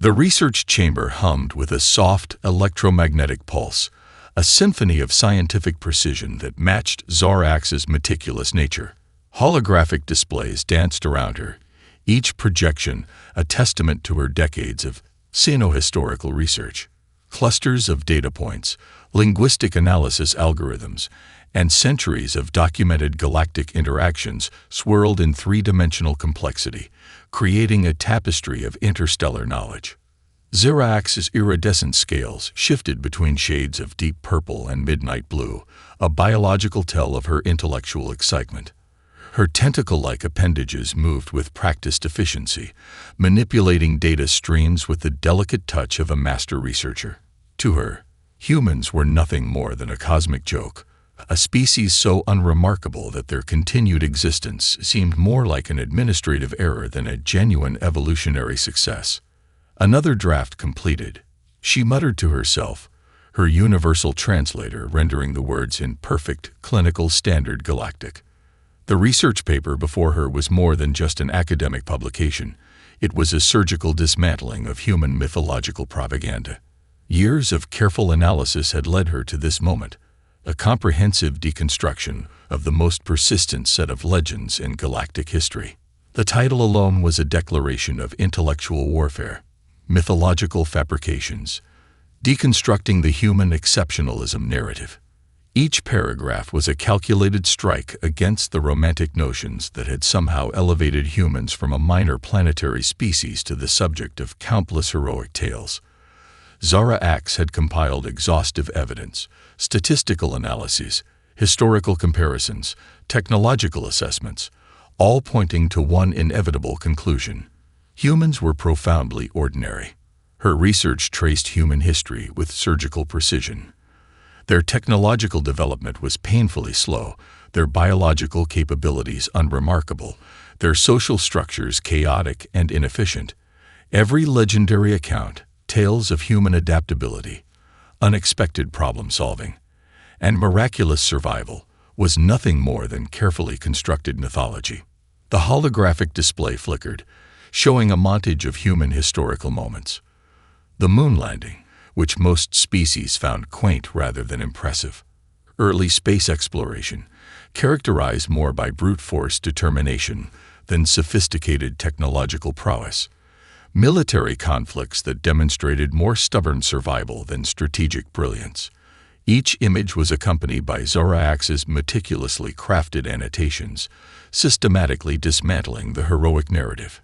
The research chamber hummed with a soft electromagnetic pulse, a symphony of scientific precision that matched Zorax's meticulous nature. Holographic displays danced around her, each projection a testament to her decades of cynohistorical research. Clusters of data points, linguistic analysis algorithms, and centuries of documented galactic interactions swirled in three-dimensional complexity, creating a tapestry of interstellar knowledge. Zorax's iridescent scales shifted between shades of deep purple and midnight blue, a biological tell of her intellectual excitement. Her tentacle-like appendages moved with practiced efficiency, manipulating data streams with the delicate touch of a master researcher. To her, humans were nothing more than a cosmic joke, a species so unremarkable that their continued existence seemed more like an administrative error than a genuine evolutionary success. Another draft completed, she muttered to herself, her universal translator rendering the words in perfect clinical standard Galactic. The research paper before her was more than just an academic publication. It was a surgical dismantling of human mythological propaganda. Years of careful analysis had led her to this moment, a comprehensive deconstruction of the most persistent set of legends in galactic history. The title alone was a declaration of intellectual warfare, mythological fabrications, deconstructing the human exceptionalism narrative. Each paragraph was a calculated strike against the romantic notions that had somehow elevated humans from a minor planetary species to the subject of countless heroic tales. Zorax had compiled exhaustive evidence, statistical analyses, historical comparisons, technological assessments, all pointing to one inevitable conclusion. Humans were profoundly ordinary. Her research traced human history with surgical precision. Their technological development was painfully slow, their biological capabilities unremarkable, their social structures chaotic and inefficient. Every legendary account, tales of human adaptability, unexpected problem-solving, and miraculous survival, was nothing more than carefully constructed mythology. The holographic display flickered, showing a montage of human historical moments. The moon landing, which most species found quaint rather than impressive. Early space exploration, characterized more by brute force determination than sophisticated technological prowess. Military conflicts that demonstrated more stubborn survival than strategic brilliance. Each image was accompanied by Zorax's meticulously crafted annotations, systematically dismantling the heroic narrative.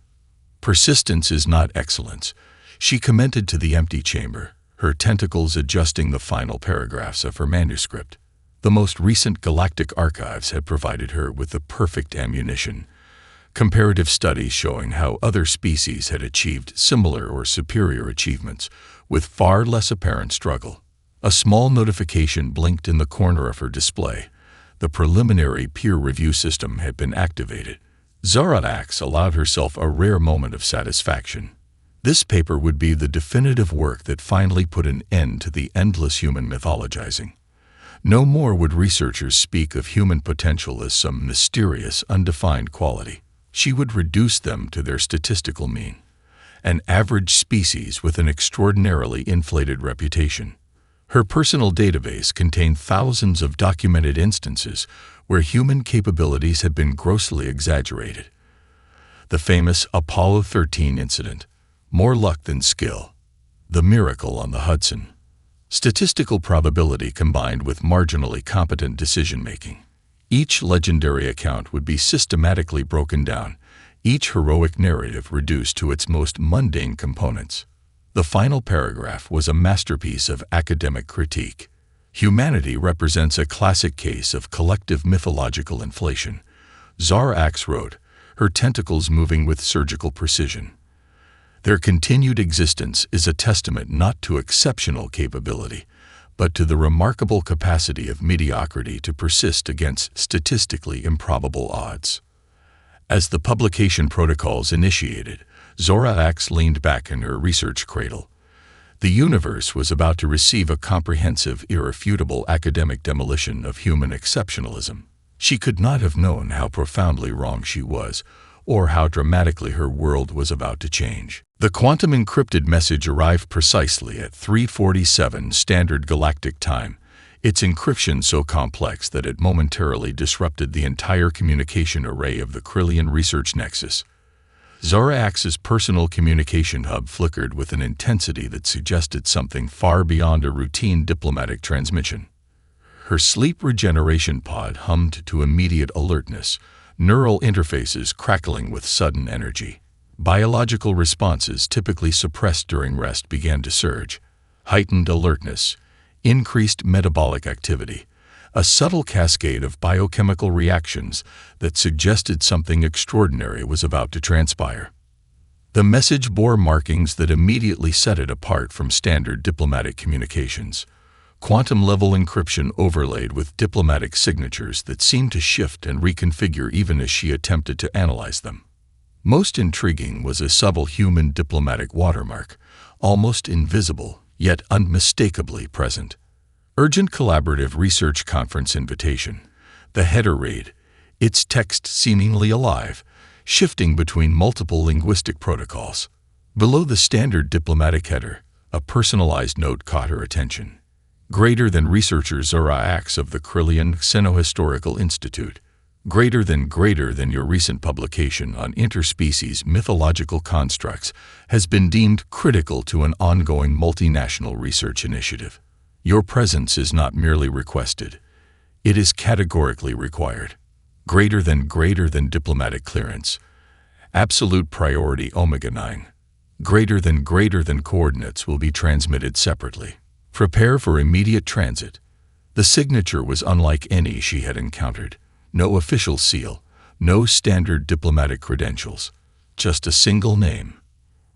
Persistence is not excellence, she commented to the empty chamber, her tentacles adjusting the final paragraphs of her manuscript. The most recent galactic archives had provided her with the perfect ammunition. Comparative studies showing how other species had achieved similar or superior achievements with far less apparent struggle. A small notification blinked in the corner of her display. The preliminary peer review system had been activated. Zorax allowed herself a rare moment of satisfaction. This paper would be the definitive work that finally put an end to the endless human mythologizing. No more would researchers speak of human potential as some mysterious, undefined quality. She would reduce them to their statistical mean, an average species with an extraordinarily inflated reputation. Her personal database contained thousands of documented instances where human capabilities had been grossly exaggerated. The famous Apollo 13 incident, more luck than skill, the miracle on the Hudson, statistical probability combined with marginally competent decision-making. Each legendary account would be systematically broken down, each heroic narrative reduced to its most mundane components. The final paragraph was a masterpiece of academic critique. Humanity represents a classic case of collective mythological inflation. Zorax wrote, her tentacles moving with surgical precision. Their continued existence is a testament not to exceptional capability, but to the remarkable capacity of mediocrity to persist against statistically improbable odds. As the publication protocols initiated, Zorax leaned back in her research cradle. The universe was about to receive a comprehensive, irrefutable academic demolition of human exceptionalism. She could not have known how profoundly wrong she was, or how dramatically her world was about to change. The quantum encrypted message arrived precisely at 3:47 Standard Galactic Time, its encryption so complex that it momentarily disrupted the entire communication array of the Krillian research nexus. Zorax's personal communication hub flickered with an intensity that suggested something far beyond a routine diplomatic transmission. Her sleep regeneration pod hummed to immediate alertness, neural interfaces crackling with sudden energy. Biological responses typically suppressed during rest began to surge. Heightened alertness, increased metabolic activity, a subtle cascade of biochemical reactions that suggested something extraordinary was about to transpire. The message bore markings that immediately set it apart from standard diplomatic communications. Quantum-level encryption overlaid with diplomatic signatures that seemed to shift and reconfigure even as she attempted to analyze them. Most intriguing was a subtle human diplomatic watermark, almost invisible, yet unmistakably present. Urgent Collaborative Research Conference Invitation. The header read, its text seemingly alive, shifting between multiple linguistic protocols. Below the standard diplomatic header, a personalized note caught her attention. Greater than researcher Zorax of the Krillian Xenohistorical Institute. Greater than your recent publication on interspecies mythological constructs has been deemed critical to an ongoing multinational research initiative. Your presence is not merely requested. It is categorically required. Greater than diplomatic clearance. Absolute priority Omega-9. Greater than coordinates will be transmitted separately. Prepare for immediate transit. The signature was unlike any she had encountered. No official seal, no standard diplomatic credentials, just a single name.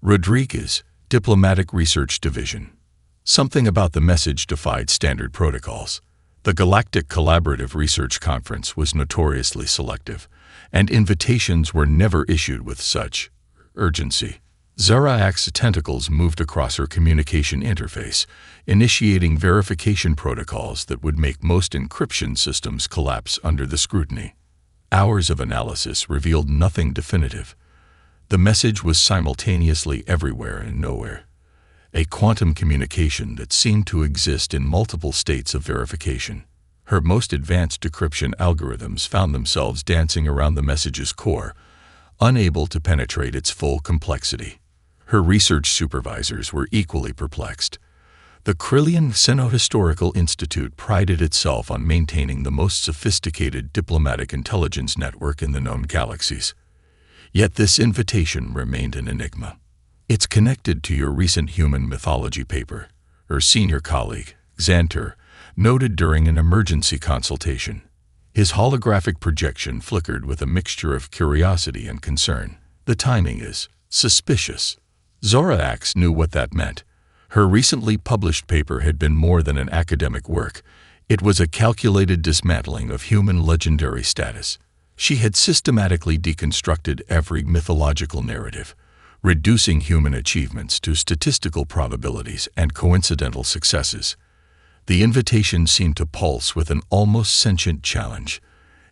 Rodriguez, Diplomatic Research Division. Something about the message defied standard protocols. The Galactic Collaborative Research Conference was notoriously selective, and invitations were never issued with such urgency. Zorax's tentacles moved across her communication interface, initiating verification protocols that would make most encryption systems collapse under the scrutiny. Hours of analysis revealed nothing definitive. The message was simultaneously everywhere and nowhere. A quantum communication that seemed to exist in multiple states of verification. Her most advanced decryption algorithms found themselves dancing around the message's core, unable to penetrate its full complexity. Her research supervisors were equally perplexed. The Krillian Xenohistorical Institute prided itself on maintaining the most sophisticated diplomatic intelligence network in the known galaxies. Yet this invitation remained an enigma. It's connected to your recent human mythology paper, her senior colleague, Xanter, noted during an emergency consultation. His holographic projection flickered with a mixture of curiosity and concern. The timing is suspicious. Zorax knew what that meant. Her recently published paper had been more than an academic work. It was a calculated dismantling of human legendary status. She had systematically deconstructed every mythological narrative, reducing human achievements to statistical probabilities and coincidental successes. The invitation seemed to pulse with an almost sentient challenge.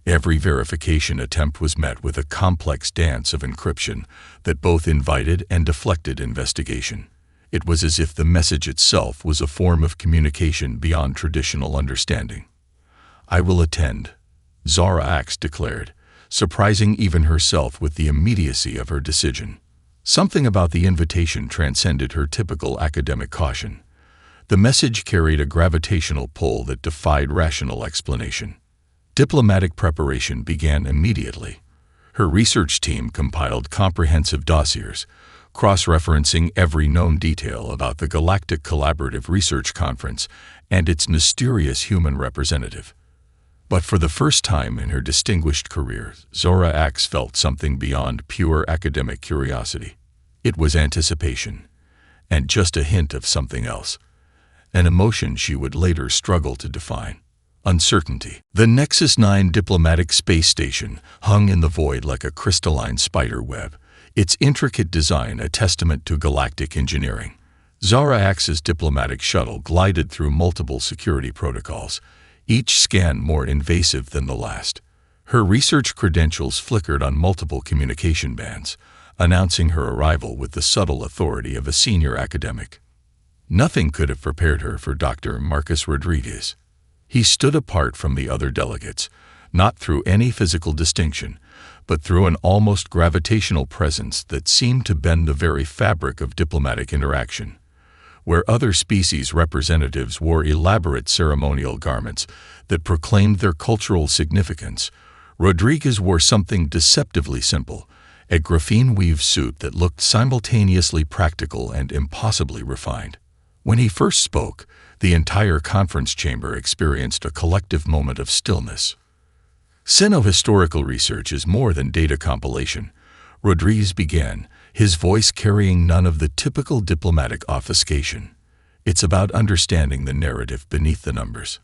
Every verification attempt was met with a complex dance of encryption that both invited and deflected investigation. It was as if the message itself was a form of communication beyond traditional understanding. "I will attend," Zorax declared, surprising even herself with the immediacy of her decision. Something about the invitation transcended her typical academic caution. The message carried a gravitational pull that defied rational explanation. Diplomatic preparation began immediately. Her research team compiled comprehensive dossiers, cross-referencing every known detail about the Galactic Collaborative Research Conference and its mysterious human representative. But for the first time in her distinguished career, Zorax felt something beyond pure academic curiosity. It was anticipation, and just a hint of something else, an emotion she would later struggle to define. Uncertainty. The Nexus 9 diplomatic space station hung in the void like a crystalline spider web, its intricate design a testament to galactic engineering. Zorax's diplomatic shuttle glided through multiple security protocols, each scan more invasive than the last. Her research credentials flickered on multiple communication bands, announcing her arrival with the subtle authority of a senior academic. Nothing could have prepared her for Dr. Marcus Rodriguez. He stood apart from the other delegates, not through any physical distinction, but through an almost gravitational presence that seemed to bend the very fabric of diplomatic interaction. Where other species representatives wore elaborate ceremonial garments that proclaimed their cultural significance, Rodriguez wore something deceptively simple, a graphene-weave suit that looked simultaneously practical and impossibly refined. When he first spoke, the entire conference chamber experienced a collective moment of stillness. Sino-historical research is more than data compilation, Rodriguez began, his voice carrying none of the typical diplomatic obfuscation. It's about understanding the narrative beneath the numbers.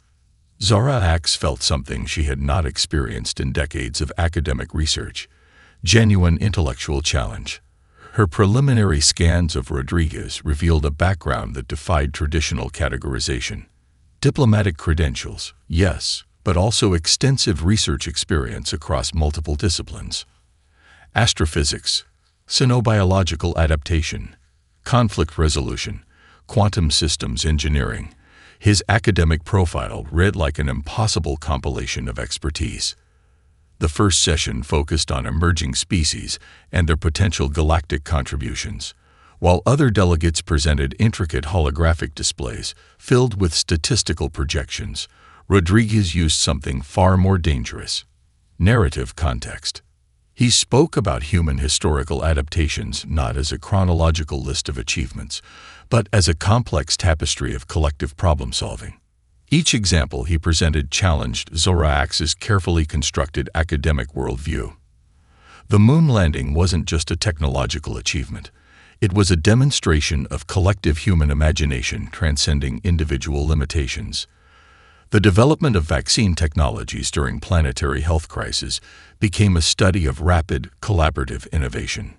Zara Axe felt something she had not experienced in decades of academic research: genuine intellectual challenge. Her preliminary scans of Rodriguez revealed a background that defied traditional categorization. Diplomatic credentials, yes, but also extensive research experience across multiple disciplines. Astrophysics, sinobiological adaptation, conflict resolution, quantum systems engineering. His academic profile read like an impossible compilation of expertise. The first session focused on emerging species and their potential galactic contributions, while other delegates presented intricate holographic displays filled with statistical projections. Rodriguez used something far more dangerous: narrative context. He spoke about human historical adaptations not as a chronological list of achievements, but as a complex tapestry of collective problem-solving. Each example he presented challenged Zora Axe's carefully constructed academic worldview. The moon landing wasn't just a technological achievement. It was a demonstration of collective human imagination transcending individual limitations. The development of vaccine technologies during planetary health crises became a study of rapid, collaborative innovation.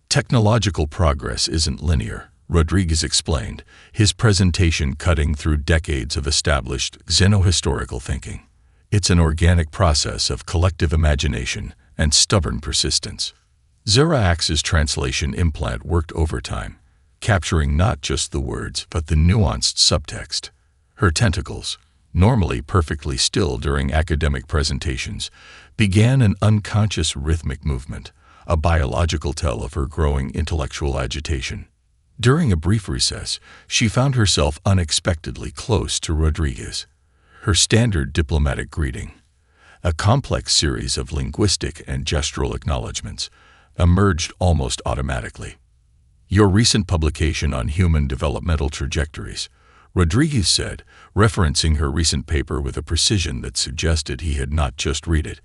Technological progress isn't linear, Rodriguez explained, his presentation cutting through decades of established xenohistorical thinking. It's an organic process of collective imagination and stubborn persistence. Zora Axe's translation implant worked overtime, capturing not just the words but the nuanced subtext. Her tentacles, normally perfectly still during academic presentations, began an unconscious rhythmic movement, a biological tell of her growing intellectual agitation. During a brief recess, she found herself unexpectedly close to Rodriguez. Her standard diplomatic greeting, a complex series of linguistic and gestural acknowledgments, emerged almost automatically. "Your recent publication on human developmental trajectories," Rodriguez said, referencing her recent paper with a precision that suggested he had not just read it,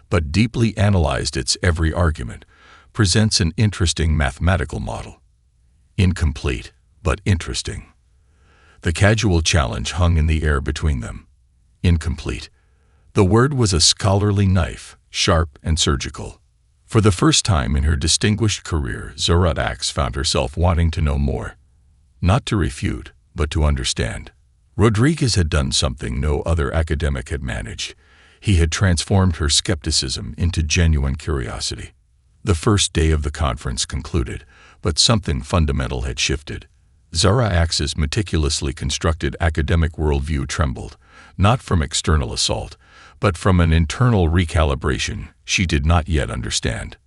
but deeply analyzed its every argument, presents an interesting mathematical model. Incomplete, but interesting. The casual challenge hung in the air between them. Incomplete. The word was a scholarly knife, sharp and surgical. For the first time in her distinguished career, Zora Axe found herself wanting to know more. Not to refute, but to understand. Rodriguez had done something no other academic had managed. He had transformed her skepticism into genuine curiosity. The first day of the conference concluded, but something fundamental had shifted. Zora Axe's meticulously constructed academic worldview trembled, not from external assault, but from an internal recalibration she did not yet understand.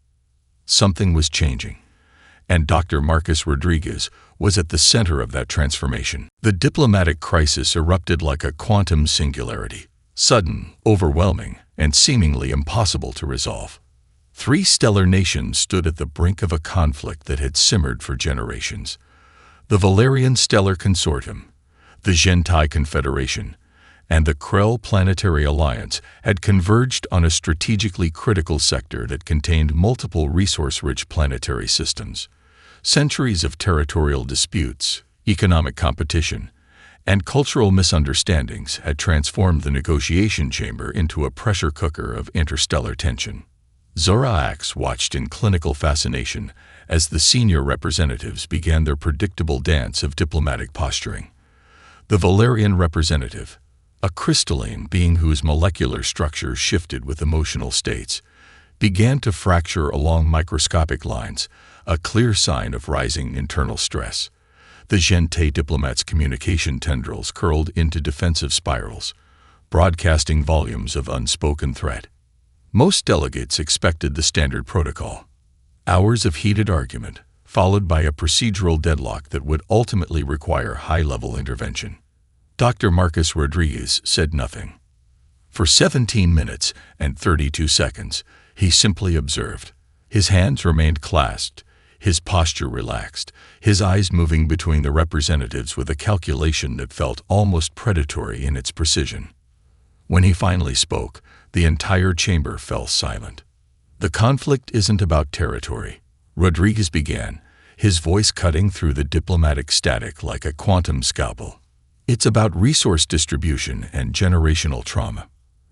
Something was changing, and Dr. Marcus Rodriguez was at the center of that transformation. The diplomatic crisis erupted like a quantum singularity, sudden, overwhelming, and seemingly impossible to resolve. 3 stellar nations stood at the brink of a conflict that had simmered for generations. The Valerian Stellar Consortium, the Gentai Confederation, and the Krell Planetary Alliance had converged on a strategically critical sector that contained multiple resource-rich planetary systems. Centuries of territorial disputes, economic competition, and cultural misunderstandings had transformed the negotiation chamber into a pressure cooker of interstellar tension. Zora Axe watched in clinical fascination as the senior representatives began their predictable dance of diplomatic posturing. The Valerian representative, a crystalline being whose molecular structure shifted with emotional states, began to fracture along microscopic lines, a clear sign of rising internal stress. The Gente diplomat's communication tendrils curled into defensive spirals, broadcasting volumes of unspoken threat. Most delegates expected the standard protocol: hours of heated argument, followed by a procedural deadlock that would ultimately require high-level intervention. Dr. Marcus Rodriguez said nothing. For 17 minutes and 32 seconds, he simply observed. His hands remained clasped, his posture relaxed, his eyes moving between the representatives with a calculation that felt almost predatory in its precision. When he finally spoke, the entire chamber fell silent. "The conflict isn't about territory," Rodriguez began, his voice cutting through the diplomatic static like a quantum scalpel. "It's about resource distribution and generational trauma."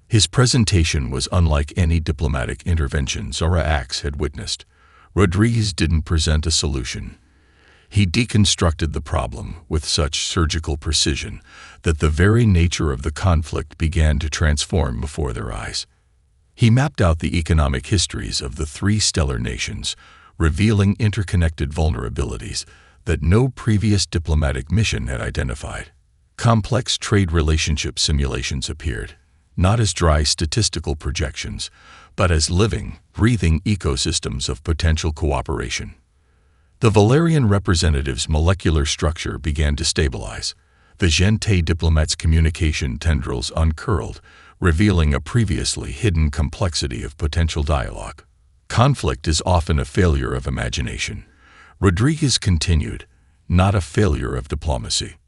His presentation was unlike any diplomatic intervention Zora Ax had witnessed. Rodriguez didn't present a solution. He deconstructed the problem with such surgical precision that the very nature of the conflict began to transform before their eyes. He mapped out the economic histories of the three stellar nations, revealing interconnected vulnerabilities that no previous diplomatic mission had identified. Complex trade relationship simulations appeared, not as dry statistical projections, but as living, breathing ecosystems of potential cooperation. The Valerian representative's molecular structure began to stabilize. The Gente diplomat's communication tendrils uncurled, revealing a previously hidden complexity of potential dialogue. "Conflict is often a failure of imagination," Rodriguez continued, "not a failure of diplomacy."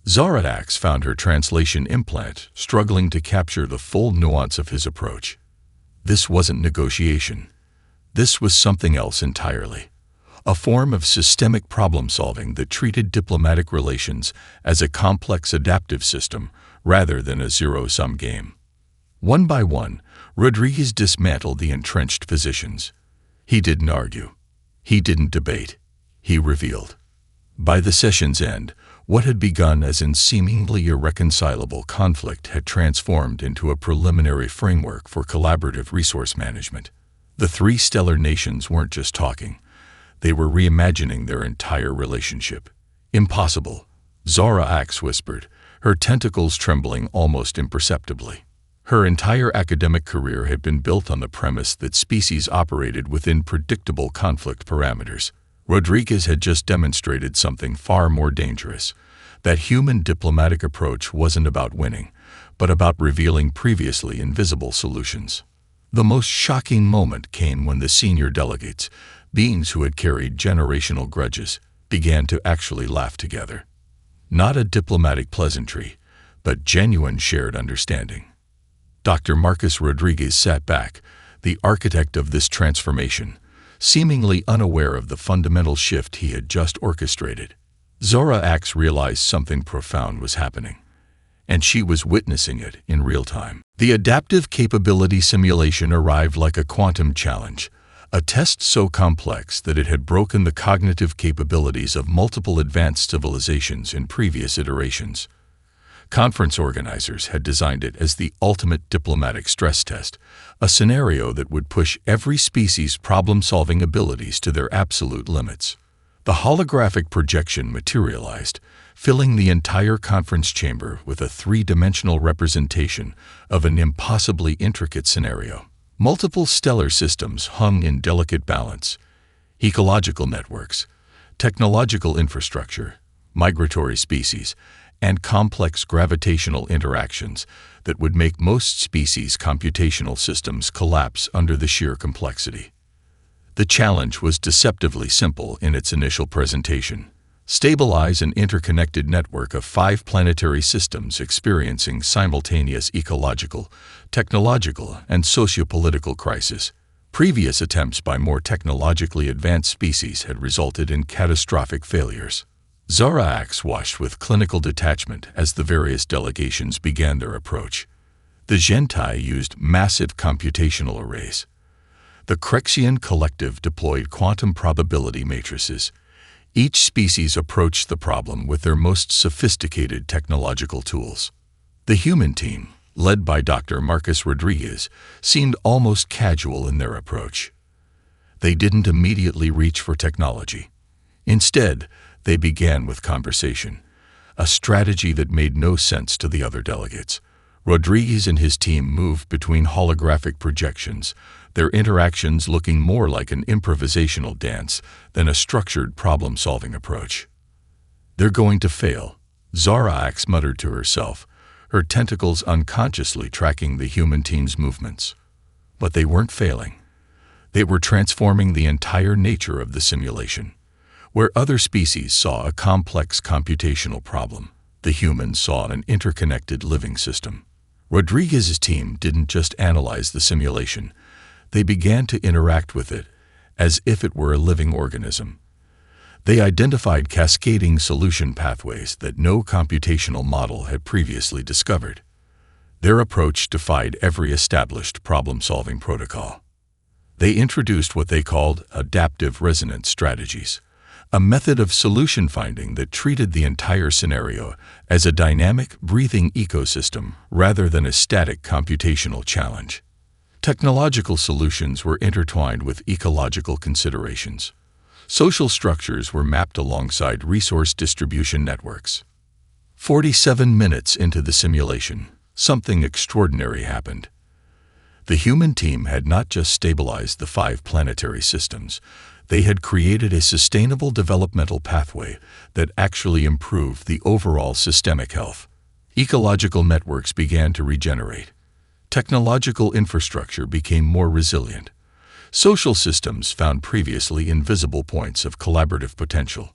Zora Ax found her translation implant struggling to capture the full nuance of his approach. This wasn't negotiation. This was something else entirely. A form of systemic problem-solving that treated diplomatic relations as a complex adaptive system rather than a zero-sum game. One by one, Rodriguez dismantled the entrenched positions. He didn't argue. He didn't debate. He revealed. By the session's end, what had begun as an seemingly irreconcilable conflict had transformed into a preliminary framework for collaborative resource management. The three stellar nations weren't just talking. They were reimagining their entire relationship. "Impossible," Zora Ax whispered, her tentacles trembling almost imperceptibly. Her entire academic career had been built on the premise that species operated within predictable conflict parameters. Rodriguez had just demonstrated something far more dangerous: that human diplomatic approach wasn't about winning, but about revealing previously invisible solutions. The most shocking moment came when the senior delegates, beings who had carried generational grudges, began to actually laugh together. Not a diplomatic pleasantry, but genuine shared understanding. Dr. Marcus Rodriguez sat back, the architect of this transformation, seemingly unaware of the fundamental shift he had just orchestrated. Zora Ax realized something profound was happening, and she was witnessing it in real time. The adaptive capability simulation arrived like a quantum challenge, a test so complex that it had broken the cognitive capabilities of multiple advanced civilizations in previous iterations. Conference organizers had designed it as the ultimate diplomatic stress test, a scenario that would push every species' problem-solving abilities to their absolute limits. The holographic projection materialized, filling the entire conference chamber with a three-dimensional representation of an impossibly intricate scenario. Multiple stellar systems hung in delicate balance: ecological networks, technological infrastructure, migratory species, and complex gravitational interactions that would make most species' computational systems collapse under the sheer complexity. The challenge was deceptively simple in its initial presentation: stabilize an interconnected network of 5 planetary systems experiencing simultaneous ecological, technological, and sociopolitical crises. Previous attempts by more technologically advanced species had resulted in catastrophic failures. Zora Ax watched with clinical detachment as the various delegations began their approach. The Gente used massive computational arrays. The Crexian collective deployed quantum probability matrices. Each species approached the problem with their most sophisticated technological tools. The human team, led by Dr. Marcus Rodriguez, seemed almost casual in their approach. They didn't immediately reach for technology. Instead, they began with conversation, a strategy that made no sense to the other delegates. Rodriguez and his team moved between holographic projections, their interactions looking more like an improvisational dance than a structured problem-solving approach. "They're going to fail," Zara muttered to herself, her tentacles unconsciously tracking the human team's movements. But they weren't failing. They were transforming the entire nature of the simulation. Where other species saw a complex computational problem, the humans saw an interconnected living system. Rodriguez's team didn't just analyze the simulation. They began to interact with it as if it were a living organism. They identified cascading solution pathways that no computational model had previously discovered. Their approach defied every established problem-solving protocol. They introduced what they called adaptive resonance strategies, a method of solution finding that treated the entire scenario as a dynamic, breathing ecosystem rather than a static computational challenge. Technological solutions were intertwined with ecological considerations. Social structures were mapped alongside resource distribution networks. 47 minutes into the simulation, something extraordinary happened. The human team had not just stabilized the 5 planetary systems, they had created a sustainable developmental pathway that actually improved the overall systemic health. Ecological networks began to regenerate. Technological infrastructure became more resilient. Social systems found previously invisible points of collaborative potential.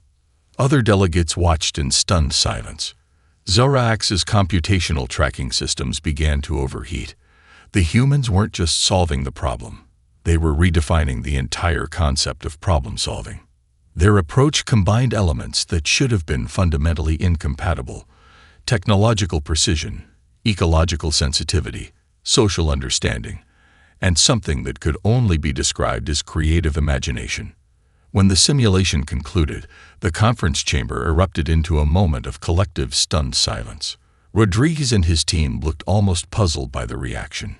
Other delegates watched in stunned silence. Zorax's computational tracking systems began to overheat. The humans weren't just solving the problem. They were redefining the entire concept of problem-solving. Their approach combined elements that should have been fundamentally incompatible: technological precision, ecological sensitivity, social understanding, and something that could only be described as creative imagination. When the simulation concluded, the conference chamber erupted into a moment of collective stunned silence. Rodriguez and his team looked almost puzzled by the reaction.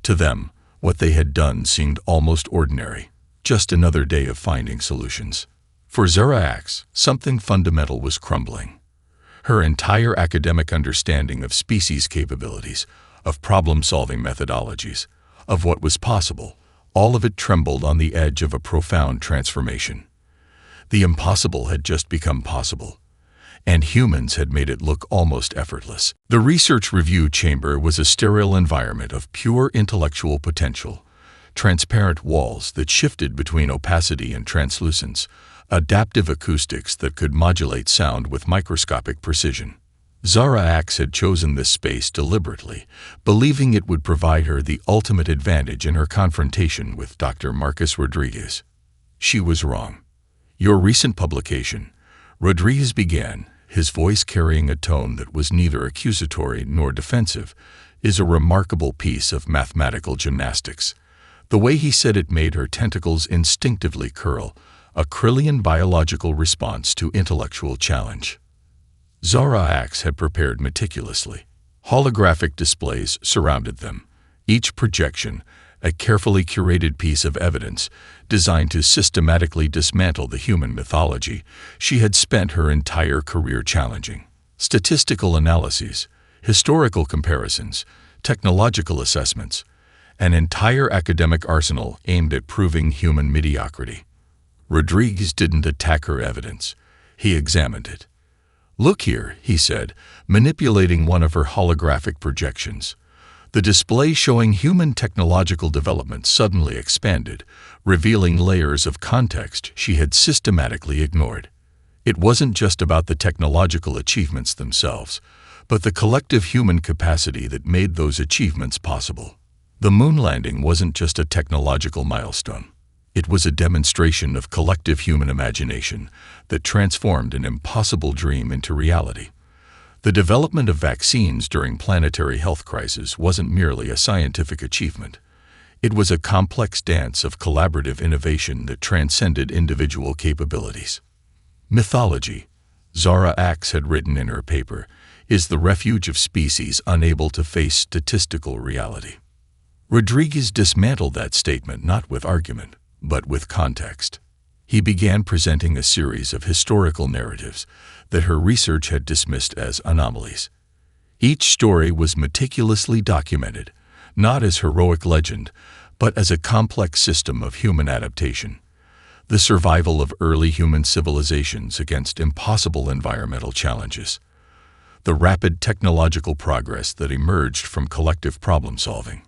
To them, what they had done seemed almost ordinary, just another day of finding solutions. For Zarax, something fundamental was crumbling. Her entire academic understanding of species capabilities, of problem-solving methodologies, of what was possible, all of it trembled on the edge of a profound transformation. The impossible had just become possible, and humans had made it look almost effortless. The research review chamber was a sterile environment of pure intellectual potential, transparent walls that shifted between opacity and translucence, adaptive acoustics that could modulate sound with microscopic precision. Zarax had chosen this space deliberately, believing it would provide her the ultimate advantage in her confrontation with Dr. Marcus Rodriguez. She was wrong. "Your recent publication," Rodriguez began, his voice carrying a tone that was neither accusatory nor defensive, "is a remarkable piece of mathematical gymnastics." The way he said it made her tentacles instinctively curl, a Krillian biological response to intellectual challenge. Zarax had prepared meticulously. Holographic displays surrounded them, each projection a carefully curated piece of evidence designed to systematically dismantle the human mythology she had spent her entire career challenging. Statistical analyses, historical comparisons, technological assessments, an entire academic arsenal aimed at proving human mediocrity. Rodriguez didn't attack her evidence. He examined it. "Look here," he said, manipulating one of her holographic projections. The display showing human technological development suddenly expanded, revealing layers of context she had systematically ignored. It wasn't just about the technological achievements themselves, but the collective human capacity that made those achievements possible. The moon landing wasn't just a technological milestone. It was a demonstration of collective human imagination that transformed an impossible dream into reality. The development of vaccines during planetary health crisis wasn't merely a scientific achievement. It was a complex dance of collaborative innovation that transcended individual capabilities. Mythology. Zara Axe had written in her paper, is the refuge of species unable to face statistical reality. Rodriguez dismantled that statement not with argument, but with context. He began presenting a series of historical narratives that her research had dismissed as anomalies. Each story was meticulously documented, not as heroic legend, but as a complex system of human adaptation, the survival of early human civilizations against impossible environmental challenges, the rapid technological progress that emerged from collective problem-solving,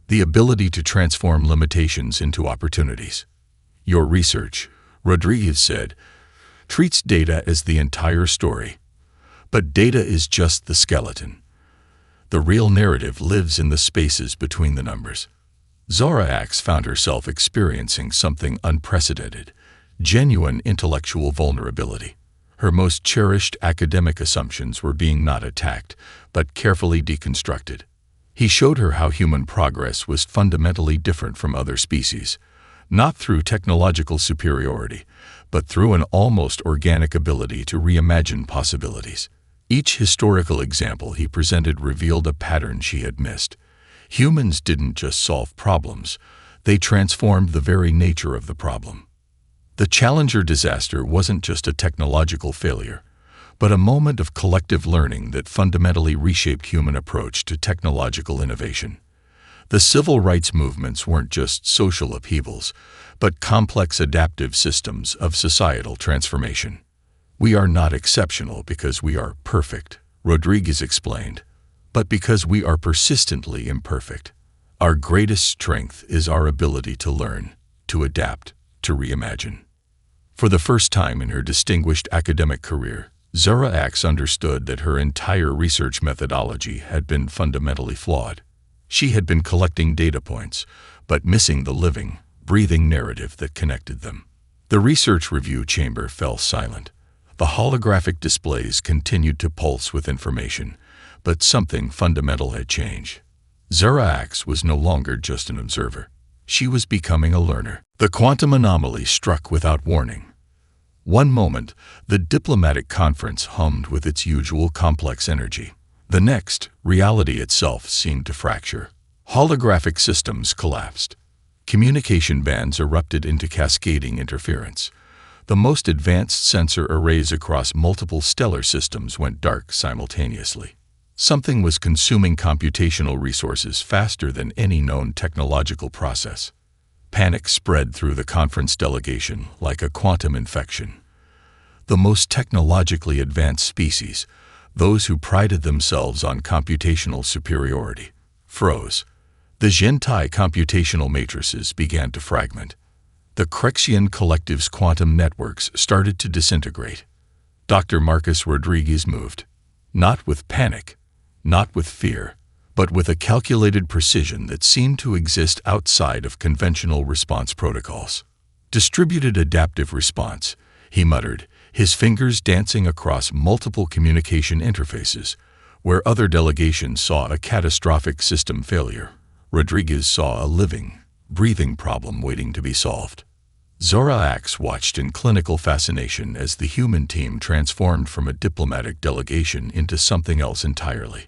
the ability to transform limitations into opportunities. Your research, Rodriguez said, treats data as the entire story, but data is just the skeleton. The real narrative lives in the spaces between the numbers. Zara Axe found herself experiencing something unprecedented, genuine intellectual vulnerability. Her most cherished academic assumptions were being not attacked, but carefully deconstructed. He showed her how human progress was fundamentally different from other species, not through technological superiority, but through an almost organic ability to reimagine possibilities. Each historical example he presented revealed a pattern she had missed. Humans didn't just solve problems, they transformed the very nature of the problem. The Challenger disaster wasn't just a technological failure, but a moment of collective learning that fundamentally reshaped human approach to technological innovation. The civil rights movements weren't just social upheavals, but complex adaptive systems of societal transformation. We are not exceptional because we are perfect, Rodriguez explained, but because we are persistently imperfect. Our greatest strength is our ability to learn, to adapt, to reimagine. For the first time in her distinguished academic career, Zara Axe understood that her entire research methodology had been fundamentally flawed. She had been collecting data points, but missing the living, breathing narrative that connected them. The research review chamber fell silent. The holographic displays continued to pulse with information, but something fundamental had changed. Zara Axe was no longer just an observer. She was becoming a learner. The quantum anomaly struck without warning. One moment, the diplomatic conference hummed with its usual complex energy. The next, reality itself seemed to fracture. Holographic systems collapsed. Communication bands erupted into cascading interference. The most advanced sensor arrays across multiple stellar systems went dark simultaneously. Something was consuming computational resources faster than any known technological process. Panic spread through the conference delegation like a quantum infection. The most technologically advanced species, those who prided themselves on computational superiority, froze. The Gentai computational matrices began to fragment. The Crexian collective's quantum networks started to disintegrate. Dr. Marcus Rodriguez moved, not with panic, not with fear, but with a calculated precision that seemed to exist outside of conventional response protocols. Distributed adaptive response, he muttered, his fingers dancing across multiple communication interfaces. Where other delegations saw a catastrophic system failure, Rodriguez saw a living, breathing problem waiting to be solved. Zara Axe watched in clinical fascination as the human team transformed from a diplomatic delegation into something else entirely.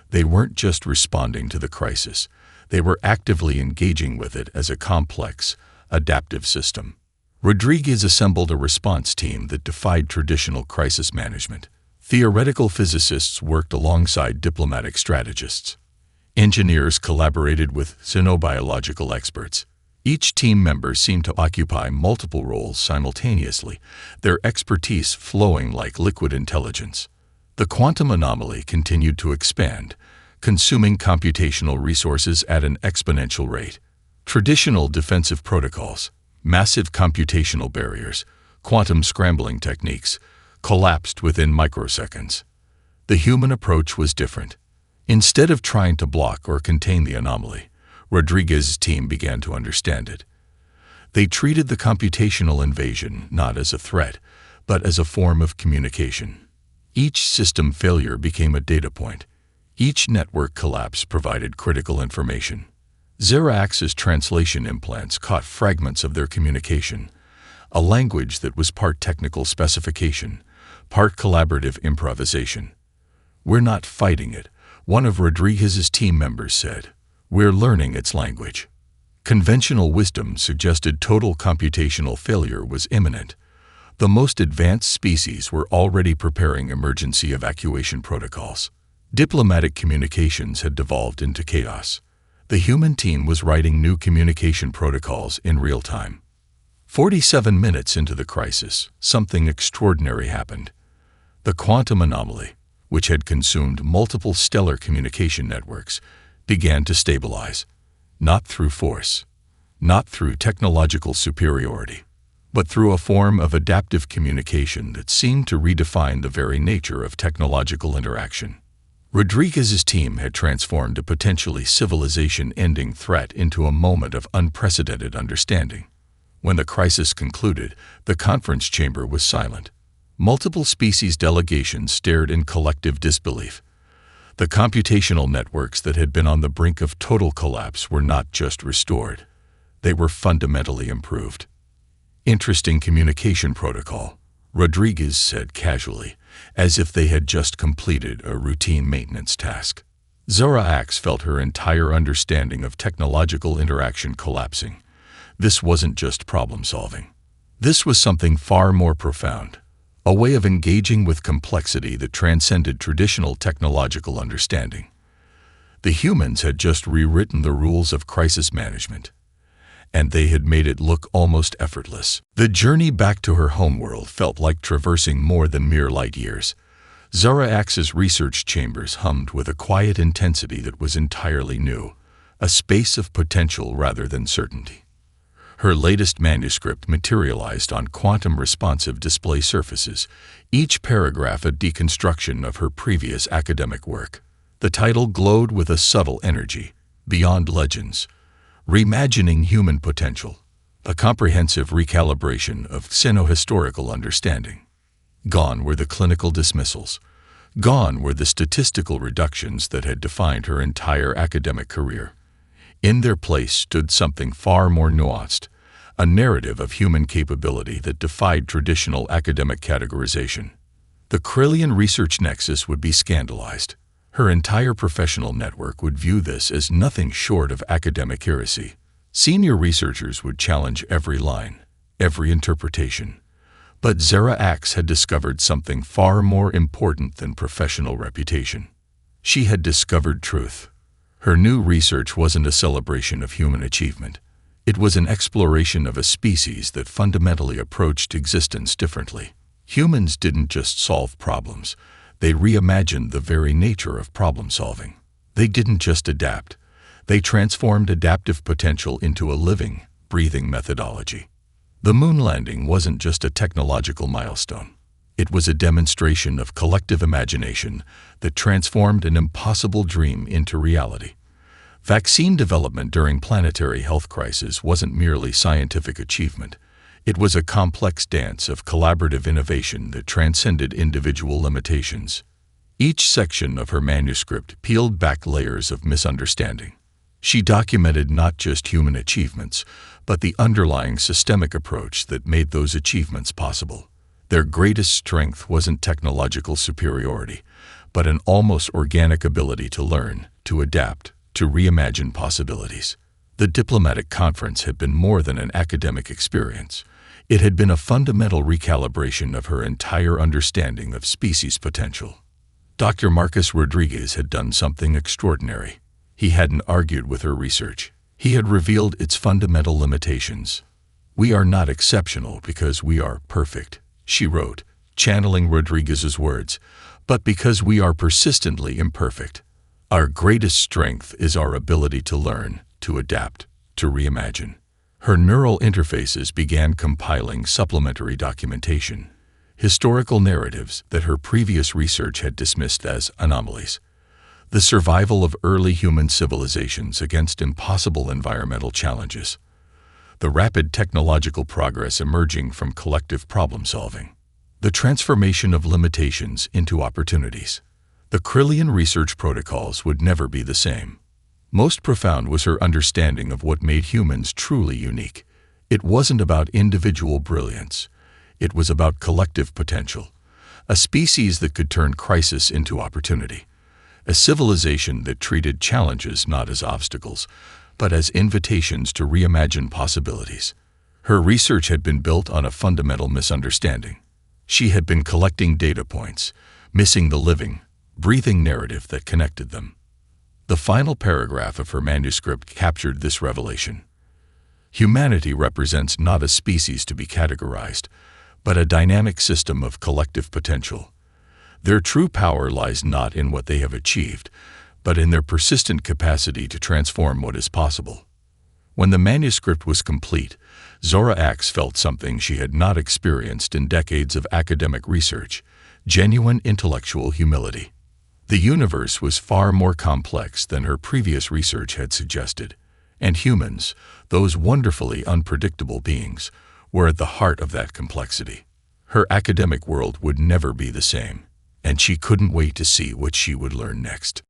They weren't just responding to the crisis, they were actively engaging with it as a complex, adaptive system. Rodriguez assembled a response team that defied traditional crisis management. Theoretical physicists worked alongside diplomatic strategists. Engineers collaborated with xenobiological experts. Each team member seemed to occupy multiple roles simultaneously, their expertise flowing like liquid intelligence. The quantum anomaly continued to expand, consuming computational resources at an exponential rate. Traditional defensive protocols, massive computational barriers, quantum scrambling techniques, collapsed within microseconds. The human approach was different. Instead of trying to block or contain the anomaly, Rodriguez's team began to understand it. They treated the computational invasion not as a threat, but as a form of communication. Each system failure became a data point. Each network collapse provided critical information. Zara Axe's translation implants caught fragments of their communication, a language that was part technical specification, part collaborative improvisation. "We're not fighting it," one of Rodriguez's team members said. "We're learning its language." Conventional wisdom suggested total computational failure was imminent. The most advanced species were already preparing emergency evacuation protocols. Diplomatic communications had devolved into chaos. The human team was writing new communication protocols in real time. 47 minutes into the crisis, something extraordinary happened. The quantum anomaly, which had consumed multiple stellar communication networks, began to stabilize. Not through force, not through technological superiority, but through a form of adaptive communication that seemed to redefine the very nature of technological interaction. Rodriguez's team had transformed a potentially civilization-ending threat into a moment of unprecedented understanding. When the crisis concluded, the conference chamber was silent. Multiple species delegations stared in collective disbelief. The computational networks that had been on the brink of total collapse were not just restored. They were fundamentally improved. "Interesting communication protocol," Rodriguez said casually, as if they had just completed a routine maintenance task. Zora Ax felt her entire understanding of technological interaction collapsing. This wasn't just problem-solving. This was something far more profound. A way of engaging with complexity that transcended traditional technological understanding. The humans had just rewritten the rules of crisis management, and they had made it look almost effortless. The journey back to her homeworld felt like traversing more than mere light years. Zora Ax's research chambers hummed with a quiet intensity that was entirely new, a space of potential rather than certainty. Her latest manuscript materialized on quantum-responsive display surfaces, each paragraph a deconstruction of her previous academic work. The title glowed with a subtle energy, Beyond Legends, Reimagining Human Potential, a comprehensive recalibration of xenohistorical understanding. Gone were the clinical dismissals. Gone were the statistical reductions that had defined her entire academic career. In their place stood something far more nuanced, a narrative of human capability that defied traditional academic categorization. The Krillian research nexus would be scandalized. Her entire professional network would view this as nothing short of academic heresy. Senior researchers would challenge every line, every interpretation. But Zora Ax had discovered something far more important than professional reputation. She had discovered truth. Her new research wasn't a celebration of human achievement. It was an exploration of a species that fundamentally approached existence differently. Humans didn't just solve problems. They reimagined the very nature of problem-solving. They didn't just adapt. They transformed adaptive potential into a living, breathing methodology. The moon landing wasn't just a technological milestone. It was a demonstration of collective imagination that transformed an impossible dream into reality. Vaccine development during planetary health crisis wasn't merely scientific achievement. It was a complex dance of collaborative innovation that transcended individual limitations. Each section of her manuscript peeled back layers of misunderstanding. She documented not just human achievements, but the underlying systemic approach that made those achievements possible. Their greatest strength wasn't technological superiority, but an almost organic ability to learn, to adapt, to reimagine possibilities. The diplomatic conference had been more than an academic experience. It had been a fundamental recalibration of her entire understanding of species potential. Dr. Marcus Rodriguez had done something extraordinary. He hadn't argued with her research. He had revealed its fundamental limitations. "We are not exceptional because we are perfect," she wrote, channeling Rodriguez's words, "but because we are persistently imperfect. Our greatest strength is our ability to learn, to adapt, to reimagine." Her neural interfaces began compiling supplementary documentation, historical narratives that her previous research had dismissed as anomalies. The survival of early human civilizations against impossible environmental challenges. The rapid technological progress emerging from collective problem-solving. The transformation of limitations into opportunities. The Krillian research protocols would never be the same. Most profound was her understanding of what made humans truly unique. It wasn't about individual brilliance. It was about collective potential, a species that could turn crisis into opportunity, a civilization that treated challenges not as obstacles, but as invitations to reimagine possibilities. Her research had been built on a fundamental misunderstanding. She had been collecting data points, missing the living, breathing narrative that connected them. The final paragraph of her manuscript captured this revelation. Humanity represents not a species to be categorized, but a dynamic system of collective potential. Their true power lies not in what they have achieved, but in their persistent capacity to transform what is possible. When the manuscript was complete, Zora Axe felt something she had not experienced in decades of academic research: genuine intellectual humility. The universe was far more complex than her previous research had suggested, and humans, those wonderfully unpredictable beings, were at the heart of that complexity. Her academic world would never be the same, and she couldn't wait to see what she would learn next.